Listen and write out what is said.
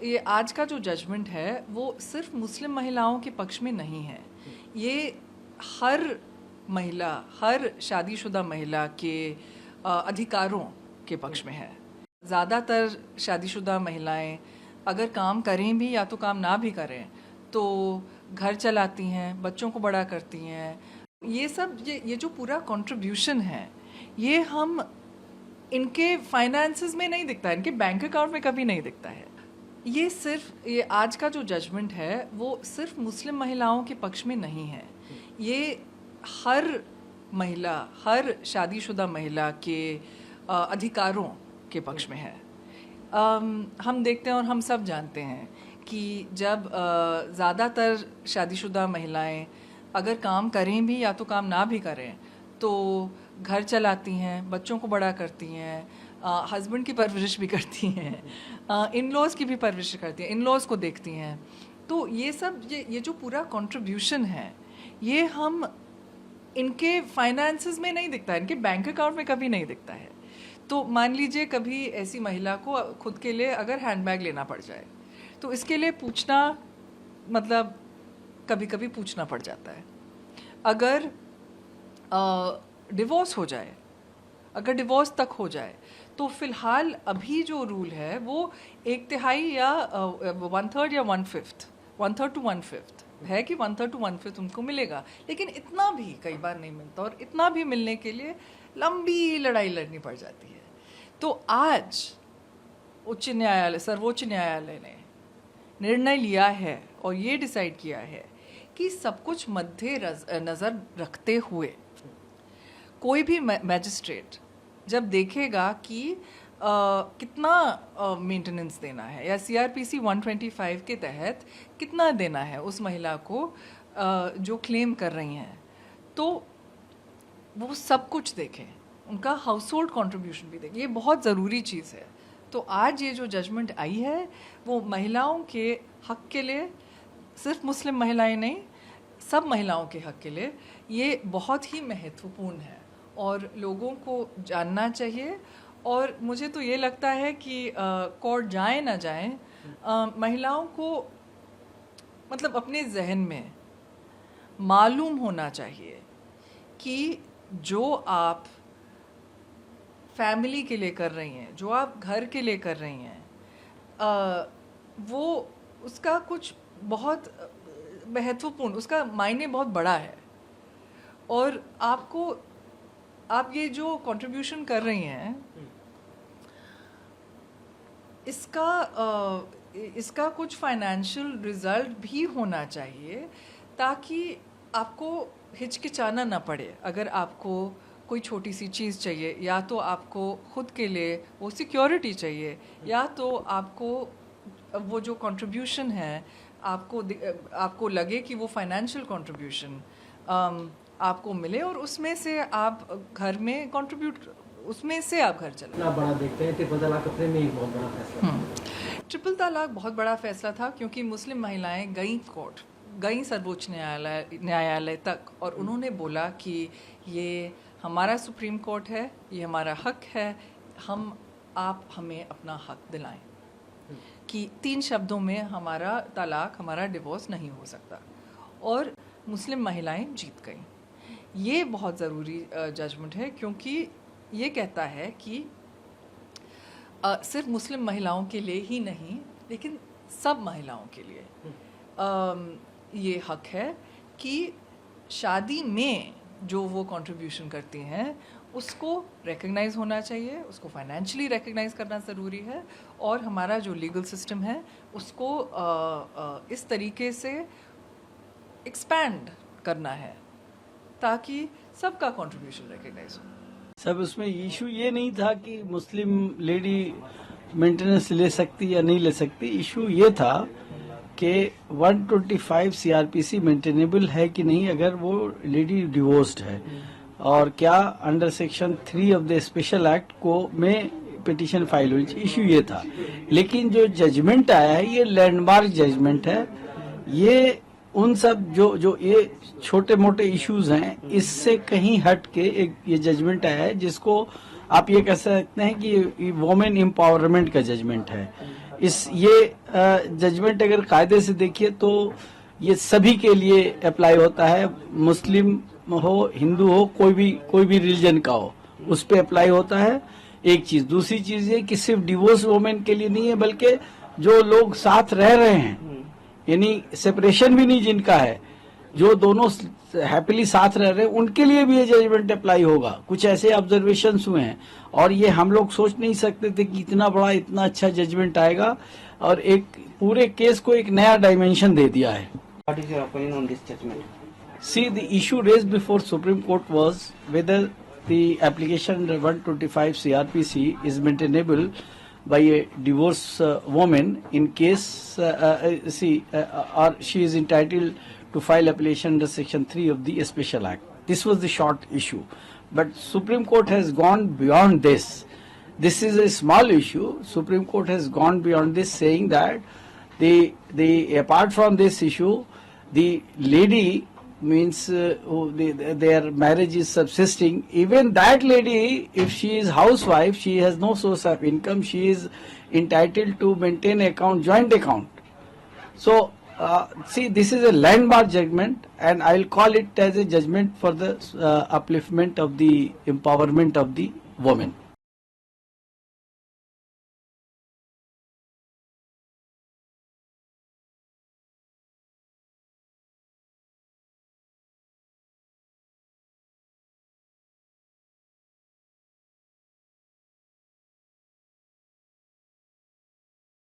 ये आज का जो जजमेंट है वो सिर्फ मुस्लिम महिलाओं के पक्ष में नहीं है। ये हर महिला, हर शादीशुदा महिला के अधिकारों के पक्ष में है। ज़्यादातर शादीशुदा महिलाएं अगर काम करें भी या तो काम ना भी करें तो घर चलाती हैं, बच्चों को बड़ा करती हैं। ये सब ये जो पूरा कंट्रीब्यूशन है ये हम इनके फाइनेंसेस में नहीं दिखता है, इनके बैंक अकाउंट में कभी नहीं दिखता है। ये आज का जो जजमेंट है वो सिर्फ मुस्लिम महिलाओं के पक्ष में नहीं है। ये हर महिला, हर शादीशुदा महिला के अधिकारों के पक्ष में है। हम देखते हैं और हम सब जानते हैं कि जब ज़्यादातर शादीशुदा महिलाएं अगर काम करें भी या तो काम ना भी करें तो घर चलाती हैं, बच्चों को बड़ा करती हैं, हस्बैंड की परवरिश भी करती हैं, इन-लॉज़ की भी परवरिश करती हैं, इन-लॉज़ को देखती हैं। तो ये सब ये जो पूरा कंट्रीब्यूशन है ये हम इनके फाइनेंसेस में नहीं दिखता है, इनके बैंक अकाउंट में कभी नहीं दिखता है। तो मान लीजिए कभी ऐसी महिला को खुद के लिए अगर हैंडबैग लेना पड़ जाए तो इसके लिए पूछना, मतलब कभी कभी पूछना पड़ जाता है। अगर डिवोर्स हो जाए, अगर डिवोर्स तक हो जाए तो फिलहाल अभी जो रूल है वो 1/3 या 1/3 या 1/5, 1/3 to 1/5 है कि 1/3 to 1/5 उनको मिलेगा, लेकिन इतना भी कई बार नहीं मिलता और इतना भी मिलने के लिए लंबी लड़ाई लड़नी पड़ जाती है। तो आज उच्च न्यायालय, सर्वोच्च न्यायालय ने निर्णय लिया है और ये डिसाइड किया है कि सब कुछ मद्दे नज़र रखते हुए कोई भी मैजिस्ट्रेट जब देखेगा कि कितना मेंटेनेंस देना है या CRPC 125 के तहत कितना देना है उस महिला को जो क्लेम कर रही हैं, तो वो सब कुछ देखें, उनका हाउस होल्ड कॉन्ट्रीब्यूशन भी देखें। ये बहुत ज़रूरी चीज़ है। तो आज ये जो जजमेंट आई है वो महिलाओं के हक़ के लिए, सिर्फ मुस्लिम महिलाएं नहीं, सब महिलाओं के हक़ के लिए ये बहुत ही महत्वपूर्ण है और लोगों को जानना चाहिए। और मुझे तो ये लगता है कि कोर्ट जाए ना जाए, महिलाओं को मतलब अपने जहन में मालूम होना चाहिए कि जो आप फैमिली के लिए कर रही हैं, जो आप घर के लिए कर रही हैं, वो उसका कुछ बहुत महत्वपूर्ण, उसका मायने बहुत बड़ा है। और आप ये जो कंट्रीब्यूशन कर रही हैं इसका कुछ फाइनेंशियल रिजल्ट भी होना चाहिए ताकि आपको हिचकिचाना ना पड़े। अगर आपको कोई छोटी सी चीज़ चाहिए, या तो आपको खुद के लिए वो सिक्योरिटी चाहिए, या तो आपको वो जो कंट्रीब्यूशन है आपको लगे कि वो फाइनेंशियल कंट्रीब्यूशन आपको मिले और उसमें से आप घर में कंट्रीब्यूट, उसमें से आप घर चलाएं। ना बड़ा देखते हैं ट्रिपल तलाक अपने में एक बहुत बड़ा फैसला था। ट्रिपल तलाक बहुत बड़ा फैसला था क्योंकि मुस्लिम महिलाएं गई सर्वोच्च न्यायालय तक और उन्होंने बोला कि ये हमारा सुप्रीम कोर्ट है, ये हमारा हक है, आप हमें अपना हक दिलाएं कि 3 शब्दों में हमारा तलाक, हमारा डिवोर्स नहीं हो सकता। और मुस्लिम महिलाएं जीत गईं। ये बहुत ज़रूरी जजमेंट है क्योंकि ये कहता है कि सिर्फ मुस्लिम महिलाओं के लिए ही नहीं लेकिन सब महिलाओं के लिए ये हक है कि शादी में जो वो कंट्रीब्यूशन करती हैं उसको रिकग्नाइज़ होना चाहिए, उसको फाइनेंशियली रिकग्नाइज़ करना ज़रूरी है। और हमारा जो लीगल सिस्टम है उसको इस तरीके से एक्सपैंड करना है ताकि सबका कंट्रीब्यूशन रिकग्नाइज हो। सब उसमें इशू ये नहीं था कि मुस्लिम लेडी मेंटेनेंस ले सकती या नहीं ले सकती। इशू ये था कि 125 CRPC मेंटेनेबल है कि नहीं अगर वो लेडी डिवोर्स्ड है, और क्या under section 3 of the special act को में पिटीशन फाइल हुई। इशू ये था। लेकिन जो जजमेंट आया है ये लैंडमार्क जजमेंट है। ये उन सब जो ये छोटे मोटे इश्यूज हैं इससे कहीं हट के एक ये जजमेंट आया है जिसको आप ये कह सकते हैं कि वुमेन एम्पावरमेंट का जजमेंट है। ये जजमेंट अगर कायदे से देखिए तो ये सभी के लिए अप्लाई होता है, मुस्लिम हो, हिंदू हो, कोई भी रिलीजन का हो, उस पे अप्लाई होता है। एक चीज, दूसरी चीज ये कि सिर्फ डिवोर्स वुमेन के लिए नहीं है, बल्कि जो लोग साथ रह रहे हैं, यानी सेपरेशन भी नहीं जिनका है, जो दोनों हैप्पीली साथ रह रहे हैं, उनके लिए भी ये जजमेंट अप्लाई होगा। कुछ ऐसे ऑब्जर्वेशन हुए हैं और ये हम लोग सोच नहीं सकते थे कि इतना बड़ा, इतना अच्छा जजमेंट आएगा और एक पूरे केस को एक नया डायमेंशन दे दिया है। What is your opinion on this judgment? See, the issue raised before Supreme Court was whether the application under 125 CRPC is maintainable by a divorced woman in case or she is entitled to file application under Section 3 of the Special Act. This was the short issue. But Supreme Court has gone beyond this. This is a small issue. Supreme Court has gone beyond this, saying that apart from this issue, the lady means their marriage is subsisting. Even that lady, if she is housewife, she has no source of income, she is entitled to maintain account, joint account. So, see, this is a landmark judgment, and I will call it as a judgment for the upliftment of the empowerment of the woman.